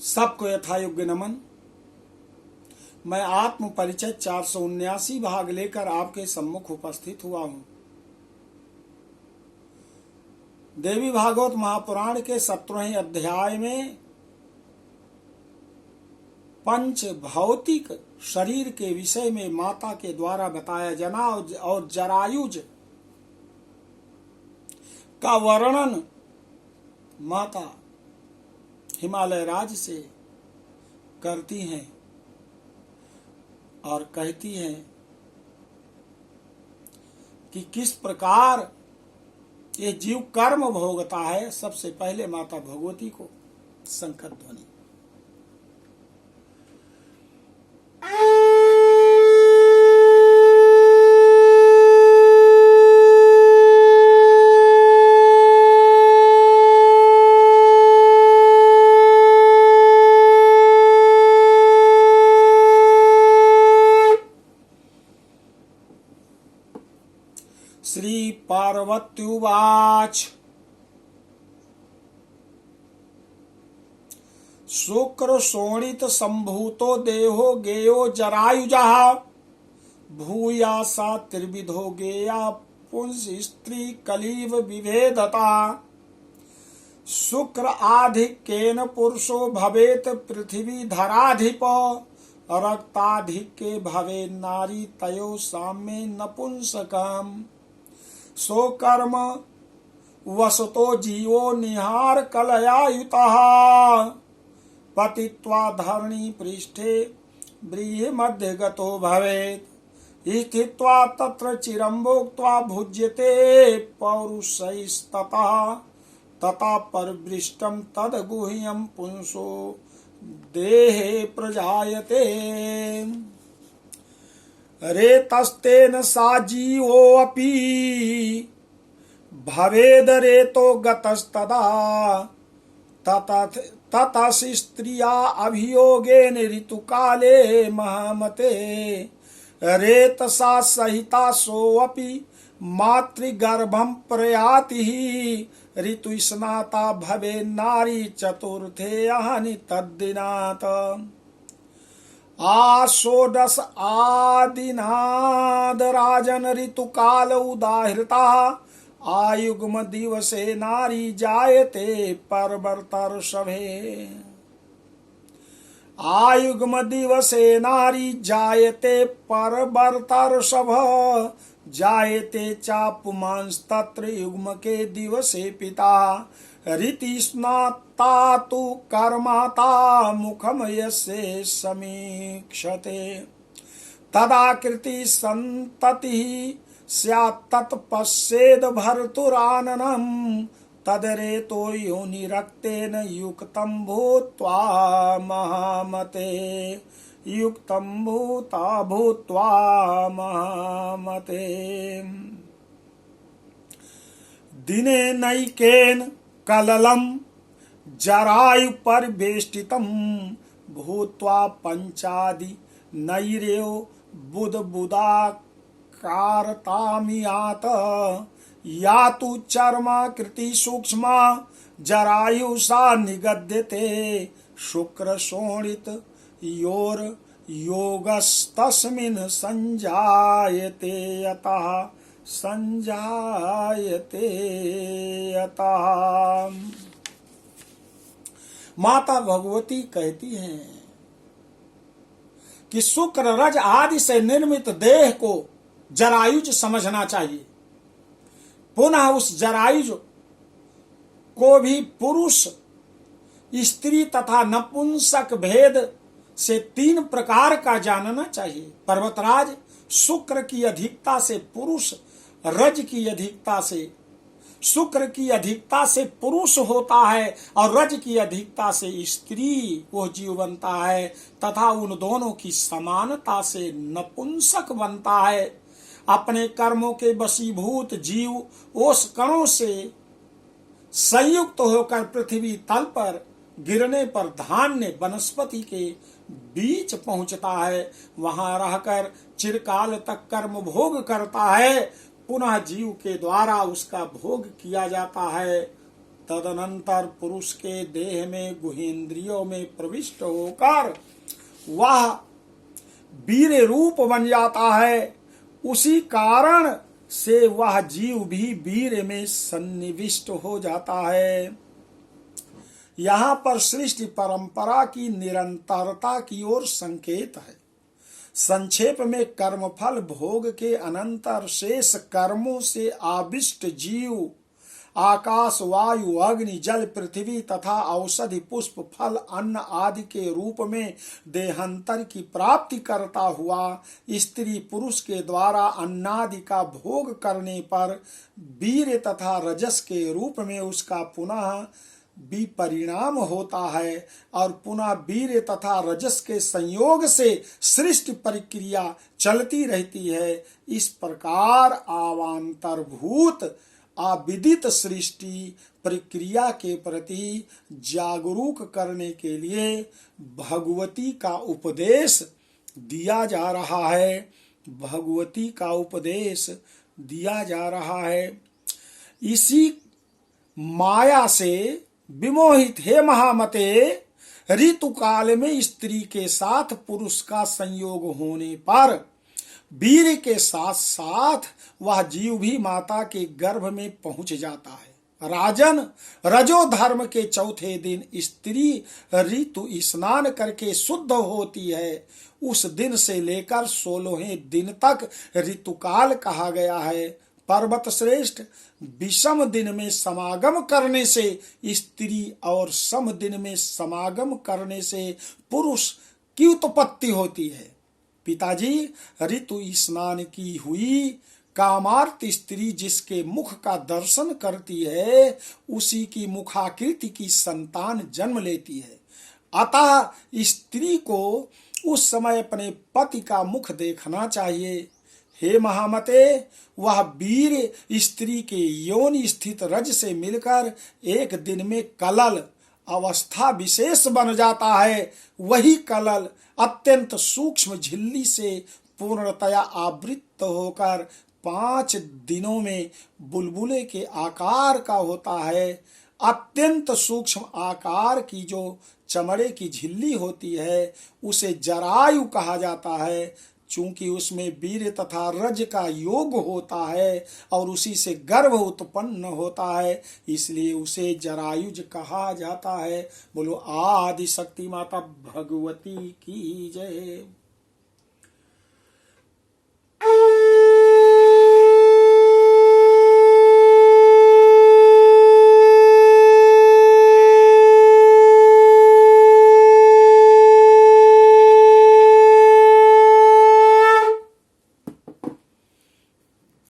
सबको यथायोग्य नमन। मैं आत्म परिचय 479 भाग लेकर आपके सम्मुख उपस्थित हुआ हूँ। देवी भागवत महापुराण के 17वें अध्याय में पंच भौतिक शरीर के विषय में माता के द्वारा बताया जना और जरायुज का वर्णन माता हिमालय राज से करती हैं और कहती हैं कि किस प्रकार ये जीव कर्म भोगता है। सबसे पहले माता भगवती को शंकर ध्वनि। श्री पार्वत्युवाच शुक्र शोणित संभूतो देहो गेयो जरायुजः भूयासा त्रिविधो गेया पुंस स्त्री कलीव विभेदता शुक्र आधिक्येन पुरुषो भवेत पृथ्वी धराधिप रक्ताधिक्ये भवे नारी तयो साम्ये नपुंसकम् सो कर्म वसतो जीवो निहार कलयायुतः पतित्वा धरणी पृष्ठे व्रीहि मध्य गतो भवेत् स्थित्वा तत्र चिरं भोक्त्वा भुज्यते पौरुषैस्ततः तथा परिवृष्टं तद्गुह्यं पुंसो देहे प्रजायते रेतस्तेन सा जीवोऽपि भवेद रेतो गतस्तदा ततसि स्त्रिया अभियोगेन ऋतुकाले महामते रेतसा सहिता सोऽपि मातृगर्भं प्रयाति ऋतुस्नाता भवे नारी चतुर्थे अहनि तद्दिनात् आषोडश आदिनाद राजन ऋतुकाल उदाहृता आयुग्म दिवसे नारी जायते परवर्तर्षभे आयुग्म दिवसे नारी जायते परवर्तर्षभ जायते चापुमांस्तत्र युग्म के दिवसे पिता रीतिस्नाता तु कर्माता मुखम यस्य समीक्षते तदाकृति संततिः स्यात् तत्पश्येद भर्तुराननं तदरेतो योनिरक्तेन युक्तं भूत्वा महामते युक्तं भूत्वा महामते दिने नैकेन कललं जरायु परिवेष्टितं भूत्वा पंचादि नैरेयो बुदबुदाकारतामियात यातु चर्माकृति सूक्ष्मा जरायुषा निगद्यते शुक्र शोणित योर योगस्तस्मिन् संजायते अतः संजायते अतः। माता भगवती कहती हैं कि शुक्र रज आदि से निर्मित देह को जरायुज समझना चाहिए। पुनः उस जरायुज को भी पुरुष स्त्री तथा नपुंसक भेद से 3 प्रकार का जानना चाहिए। पर्वतराज, शुक्र की अधिकता से पुरुष, रज की अधिकता से शुक्र की अधिकता से पुरुष होता है और रज की अधिकता से स्त्री वो जीव बनता है तथा उन दोनों की समानता से नपुंसक बनता है। अपने कर्मों के वशीभूत जीव ओस कणों से संयुक्त होकर पृथ्वी तल पर गिरने पर धान्य वनस्पति के बीच पहुंचता है। वहां रहकर चिरकाल तक कर्म भोग करता है। पुनः जीव के द्वारा उसका भोग किया जाता है। तदनंतर पुरुष के देह में गुहेंद्रियों में प्रविष्ट होकर वह वीर रूप बन जाता है। उसी कारण से वह जीव भी वीर में सन्निविष्ट हो जाता है। यहाँ पर सृष्टि परंपरा की निरंतरता की ओर संकेत है। संक्षेप में कर्मफल भोग के अनंतर शेष कर्मों से आविष्ट जीव आकाश, वायु, अग्नि, जल, पृथ्वी तथा औषधि, पुष्प, फल, अन्न आदि के रूप में देहांतर की प्राप्ति करता हुआ स्त्री पुरुष के द्वारा अन्नादि का भोग करने पर वीर तथा रजस के रूप में उसका पुनः विपरिणाम होता है और पुनः वीर तथा रजस के संयोग से सृष्टि प्रक्रिया चलती रहती है। इस प्रकार अवांतरभूत अविदित सृष्टि प्रक्रिया के प्रति जागरूक करने के लिए भगवती का उपदेश दिया जा रहा है। भगवती का उपदेश दिया जा रहा है। इसी माया से विमोहित हे महामते, ऋतुकाल में स्त्री के साथ पुरुष का संयोग होने पर वीर के साथ साथ वह जीव भी माता के गर्भ में पहुंच जाता है। राजन, रजो धर्म के चौथे दिन स्त्री ऋतु स्नान करके शुद्ध होती है। उस दिन से लेकर 16वें दिन तक ऋतुकाल कहा गया है। पर्वत श्रेष्ठ, विषम दिन में समागम करने से स्त्री और सम दिन में समागम करने से पुरुष की उत्पत्ति होती है। पिताजी, ऋतु स्नान की हुई कामार्त स्त्री जिसके मुख का दर्शन करती है उसी की मुखाकृति की संतान जन्म लेती है। अतः स्त्री को उस समय अपने पति का मुख देखना चाहिए। हे महामते, वह वीर स्त्री के योनि स्थित रज से मिलकर एक दिन में कलल अवस्था विशेष बन जाता है। वही कलल अत्यंत सूक्ष्म झिल्ली से पूर्णतया आवृत होकर 5 दिनों में बुलबुले के आकार का होता है। अत्यंत सूक्ष्म आकार की जो चमड़े की झिल्ली होती है उसे जरायु कहा जाता है। चूंकि उसमें वीर तथा रज का योग होता है और उसी से गर्भ उत्पन्न होता है, इसलिए उसे जरायुज कहा जाता है। बोलो आदि शक्ति माता भगवती की जय।